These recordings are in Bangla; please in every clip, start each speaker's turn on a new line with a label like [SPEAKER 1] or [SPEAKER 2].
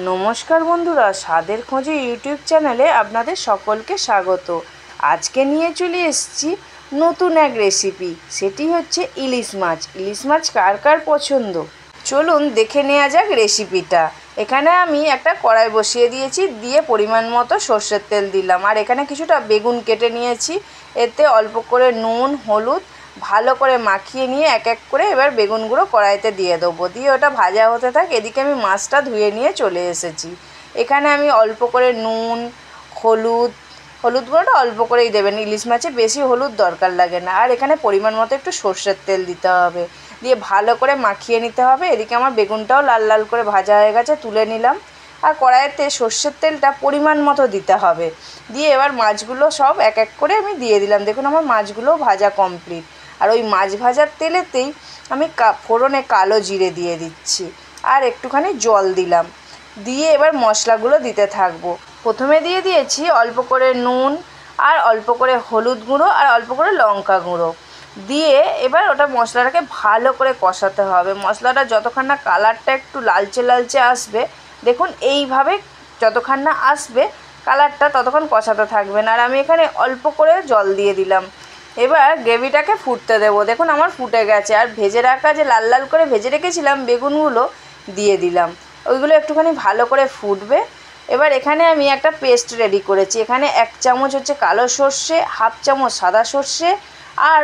[SPEAKER 1] নমস্কার বন্ধুরা, স্বাদের খোঁজে ইউটিউব চ্যানেলে আপনাদের সকলকে স্বাগত। আজকে নিয়ে চলে এসেছি নতুন এক রেসিপি, সেটি হচ্ছে ইলিশ মাছ। ইলিশ মাছ কার কার পছন্দ, চলুন দেখে নেওয়া যাক রেসিপিটা। এখানে আমি একটা কড়াই বসিয়ে দিয়েছি, দিয়ে পরিমাণ মতো সর্ষের তেল দিলাম। আর এখানে কিছুটা বেগুন কেটে নিয়েছি, এতে অল্প করে নুন হলুদ ভালো করে মাখিয়ে নিয়ে এক এক করে এবার বেগুনগুলো কড়াইতে দিয়ে দেবো। দিয়ে ওটা ভাজা হতে থাক, এদিকে আমি মাছটা ধুয়ে নিয়ে চলে এসেছি। এখানে আমি অল্প করে নুন হলুদ গুঁড়োটা অল্প করেই দেবেন, ইলিশ মাছে বেশি হলুদ দরকার লাগে না। আর এখানে পরিমাণ মতো একটু সর্ষের তেল দিতে হবে, দিয়ে ভালো করে মাখিয়ে নিতে হবে। এদিকে আমার বেগুনটাও লাল লাল করে ভাজা হয়ে গেছে, তুলে নিলাম। আর কড়াইতে সর্ষের তেলটা পরিমাণ মতো দিতে হবে। দিয়ে এবার মাছগুলো সব এক এক করে আমি দিয়ে দিলাম। দেখুন আমার মাছগুলো ভাজা কমপ্লিট। আর ওই মাছ ভাজার তেলেতেই আমি ফোড়নে কালো জিরে দিয়ে দিচ্ছি, আর একটুখানি জল দিলাম। দিয়ে এবার মশলাগুলো দিতে থাকবো। প্রথমে দিয়ে দিয়েছি অল্প করে নুন, আর অল্প করে হলুদ গুঁড়ো, আর অল্প করে লঙ্কা গুঁড়ো। দিয়ে এবার ওটা মশলাটাকে ভালো করে কষাতে হবে। মশলাটা যতক্ষণ না কালারটা একটু লালচে লালচে আসবে, দেখুন এইভাবে যতক্ষণ না আসবে কালারটা, ততক্ষণ কষাতে থাকবেন। আর আমি এখানে অল্প করে জল দিয়ে দিলাম। এবার গ্রেভিটাকে ফুটতে দেবো। দেখুন আমার ফুটে গেছে। আর ভেজে রাখা যে লাল লাল করে ভেজে রেখেছিলাম বেগুনগুলো দিয়ে দিলাম, ওইগুলো একটুখানি ভালো করে ফুটবে। এবার এখানে আমি একটা পেস্ট রেডি করেছি। এখানে 1 চামচ হচ্ছে কালো সর্ষে, হাফ চামচ সাদা সর্ষে, আর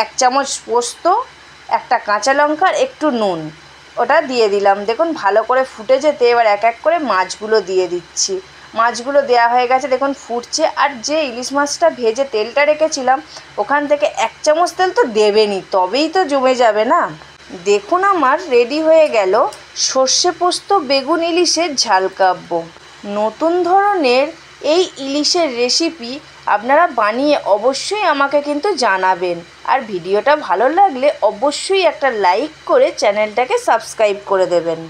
[SPEAKER 1] 1 চামচ পোস্ত, একটা কাঁচা লঙ্কা, একটু নুন, ওটা দিয়ে দিলাম। দেখুন ভালো করে ফুটে যেতে এবার এক এক করে মাছগুলো দিয়ে দিচ্ছি। মাছগুলো দেওয়া হয়ে গেছে, দেখুন ফুটছে। আর যে ইলিশ মাছটা ভেজে তেলটা রেখেছিলাম, ওখান থেকে 1 চামচ তেল তো দেবেনই, তবেই তো জমে যাবে না। দেখুন আমার রেডি হয়ে গেল সর্ষে পোস্ত বেগুন ইলিশের ঝাল কাব্য। নতুন ধরনের এই ইলিশের রেসিপি আপনারা বানিয়ে অবশ্যই আমাকে কিন্তু জানাবেন। আর ভিডিওটা ভালো লাগলে অবশ্যই একটা লাইক করে চ্যানেলটাকে সাবস্ক্রাইব করে দেবেন।